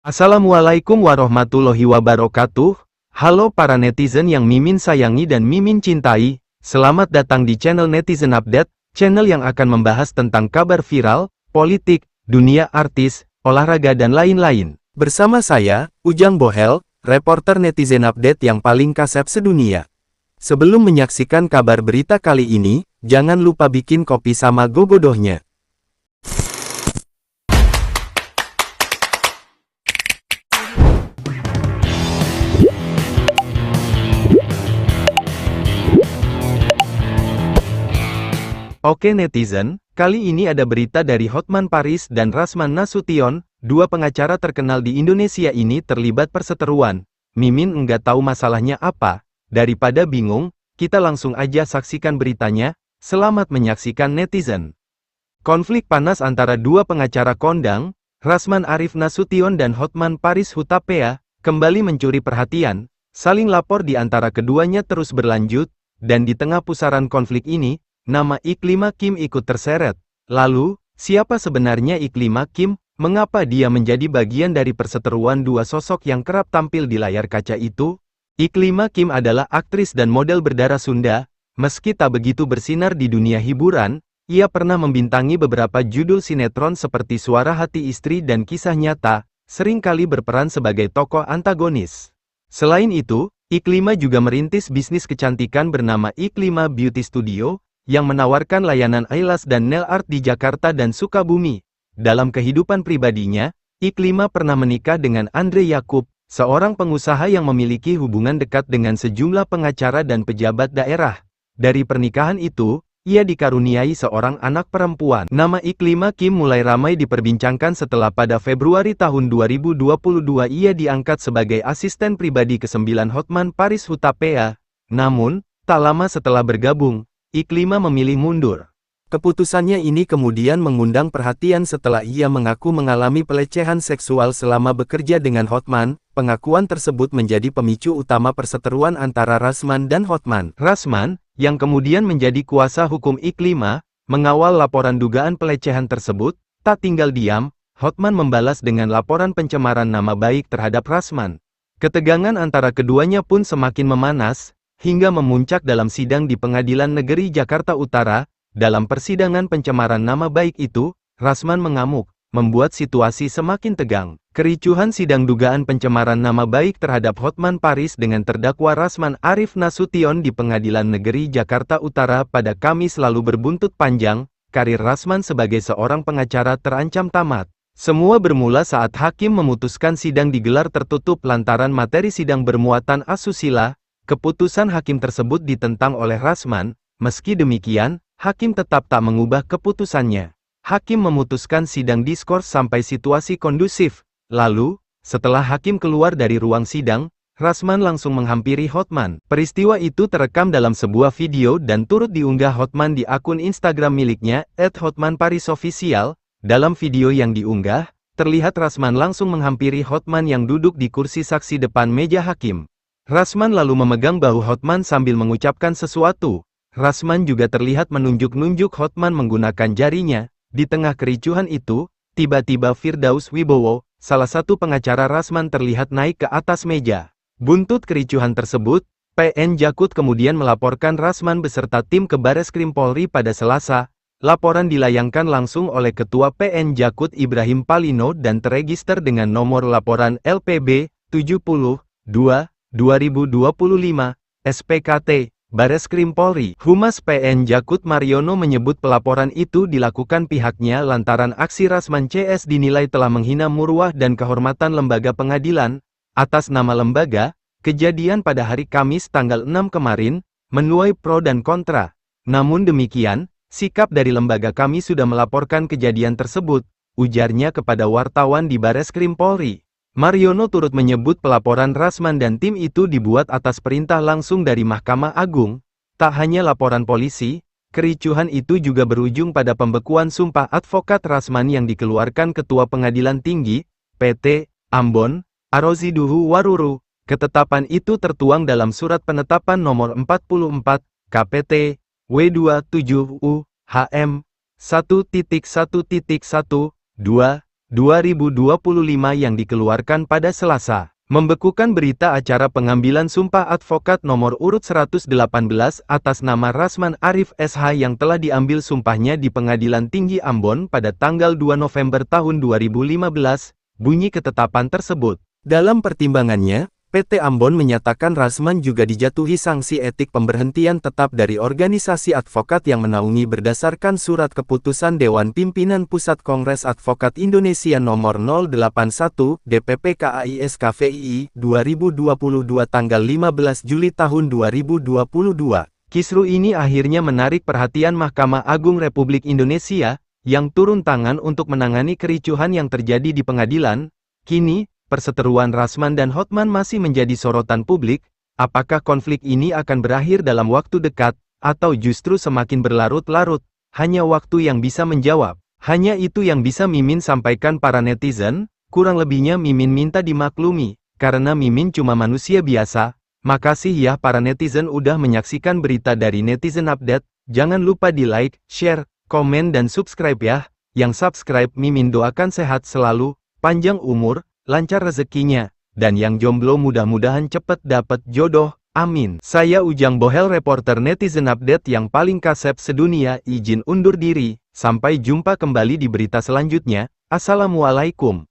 Assalamualaikum warahmatullahi wabarakatuh. Halo para netizen yang Mimin sayangi dan Mimin cintai. Selamat datang di channel Netizen Update, channel yang akan membahas tentang kabar viral, politik, dunia artis, olahraga dan lain-lain. Bersama saya, Ujang Bohel, reporter Netizen Update yang paling kasep sedunia. Sebelum menyaksikan kabar berita kali ini, jangan lupa bikin kopi sama gogodohnya. Oke netizen, kali ini ada berita dari Hotman Paris dan Rasman Nasution, dua pengacara terkenal di Indonesia ini terlibat perseteruan. Mimin enggak tahu masalahnya apa. Daripada bingung, kita langsung aja saksikan beritanya. Selamat menyaksikan netizen. Konflik panas antara dua pengacara kondang, Rasman Arif Nasution dan Hotman Paris Hutapea, kembali mencuri perhatian. Saling lapor di antara keduanya terus berlanjut, dan di tengah pusaran konflik ini, nama Iklima Kim ikut terseret. Lalu, siapa sebenarnya Iklima Kim? Mengapa dia menjadi bagian dari perseteruan dua sosok yang kerap tampil di layar kaca itu? Iklima Kim adalah aktris dan model berdarah Sunda. Meski tak begitu bersinar di dunia hiburan, ia pernah membintangi beberapa judul sinetron seperti Suara Hati Istri dan Kisah Nyata, seringkali berperan sebagai tokoh antagonis. Selain itu, Iklima juga merintis bisnis kecantikan bernama Iklima Beauty Studio, yang menawarkan layanan eyelash dan nail art di Jakarta dan Sukabumi. Dalam kehidupan pribadinya, Iklima pernah menikah dengan Andre Yakub, seorang pengusaha yang memiliki hubungan dekat dengan sejumlah pengacara dan pejabat daerah. Dari pernikahan itu, ia dikaruniai seorang anak perempuan. Nama Iklima Kim mulai ramai diperbincangkan setelah pada Februari tahun 2022 ia diangkat sebagai asisten pribadi ke-9 Hotman Paris Hutapea. Namun, tak lama setelah bergabung, Iklima memilih mundur. Keputusannya ini kemudian mengundang perhatian setelah ia mengaku mengalami pelecehan seksual selama bekerja dengan Hotman. Pengakuan tersebut menjadi pemicu utama perseteruan antara Rasman dan Hotman. Rasman, yang kemudian menjadi kuasa hukum Iklima, mengawal laporan dugaan pelecehan tersebut. Tak tinggal diam, Hotman membalas dengan laporan pencemaran nama baik terhadap Rasman. Ketegangan antara keduanya pun semakin memanas, hingga memuncak dalam sidang di Pengadilan Negeri Jakarta Utara. Dalam persidangan pencemaran nama baik itu, Rasman mengamuk, membuat situasi semakin tegang. Kericuhan sidang dugaan pencemaran nama baik terhadap Hotman Paris dengan terdakwa Rasman Arif Nasution di Pengadilan Negeri Jakarta Utara pada Kamis lalu berbuntut panjang. Karir Rasman sebagai seorang pengacara terancam tamat. Semua bermula saat hakim memutuskan sidang digelar tertutup lantaran materi sidang bermuatan asusila. Keputusan hakim tersebut ditentang oleh Rasman. Meski demikian, hakim tetap tak mengubah keputusannya. Hakim memutuskan sidang diskors sampai situasi kondusif. Lalu, setelah hakim keluar dari ruang sidang, Rasman langsung menghampiri Hotman. Peristiwa itu terekam dalam sebuah video dan turut diunggah Hotman di akun Instagram miliknya, @hotmanparisofficial. Dalam video yang diunggah, terlihat Rasman langsung menghampiri Hotman yang duduk di kursi saksi depan meja hakim. Rasman lalu memegang bahu Hotman sambil mengucapkan sesuatu. Rasman juga terlihat menunjuk-nunjuk Hotman menggunakan jarinya. Di tengah kericuhan itu, tiba-tiba Firdaus Wibowo, salah satu pengacara Rasman terlihat naik ke atas meja. Buntut kericuhan tersebut, PN Jakut kemudian melaporkan Rasman beserta tim ke Bareskrim Polri pada Selasa. Laporan dilayangkan langsung oleh Ketua PN Jakut Ibrahim Palino dan terregister dengan nomor laporan LPB 72/2025, SPKT, Bareskrim Polri. Humas PN Jakut Mariono menyebut pelaporan itu dilakukan pihaknya lantaran aksi Rasman CS dinilai telah menghina marwah dan kehormatan lembaga pengadilan. Atas nama lembaga, kejadian pada hari Kamis tanggal 6 kemarin, menuai pro dan kontra. Namun demikian, sikap dari lembaga kami sudah melaporkan kejadian tersebut, ujarnya kepada wartawan di Bareskrim Polri. Mariono turut menyebut pelaporan Rasman dan tim itu dibuat atas perintah langsung dari Mahkamah Agung. Tak hanya laporan polisi, kericuhan itu juga berujung pada pembekuan sumpah advokat Rasman yang dikeluarkan Ketua Pengadilan Tinggi, PT, Ambon, Aroziduhu Waruru. Ketetapan itu tertuang dalam Surat Penetapan Nomor 44, KPT, W27U, HM, 1.1.1, 2, 2025 yang dikeluarkan pada Selasa, membekukan berita acara pengambilan sumpah advokat nomor urut 118 atas nama Rasman Arif SH yang telah diambil sumpahnya di Pengadilan Tinggi Ambon pada tanggal 2 November tahun 2015, bunyi ketetapan tersebut. Dalam pertimbangannya, PT Ambon menyatakan Rasman juga dijatuhi sanksi etik pemberhentian tetap dari organisasi advokat yang menaungi berdasarkan surat keputusan Dewan Pimpinan Pusat Kongres Advokat Indonesia nomor 081 DPP KAIS KVII 2022 tanggal 15 Juli tahun 2022. Kisru ini akhirnya menarik perhatian Mahkamah Agung Republik Indonesia, yang turun tangan untuk menangani kericuhan yang terjadi di pengadilan. Kini, perseteruan Rasman dan Hotman masih menjadi sorotan publik. Apakah konflik ini akan berakhir dalam waktu dekat, atau justru semakin berlarut-larut? Hanya waktu yang bisa menjawab. Hanya itu yang bisa Mimin sampaikan para netizen. Kurang lebihnya Mimin minta dimaklumi, karena Mimin cuma manusia biasa. Makasih ya para netizen udah menyaksikan berita dari Netizen Update. Jangan lupa di like, share, komen dan subscribe ya. Yang subscribe Mimin doakan sehat selalu, panjang umur, lancar rezekinya, dan yang jomblo mudah-mudahan cepet dapet jodoh, amin. Saya Ujang Bohel, reporter Netizen Update yang paling kasep sedunia, izin undur diri. Sampai jumpa kembali di berita selanjutnya. Assalamualaikum.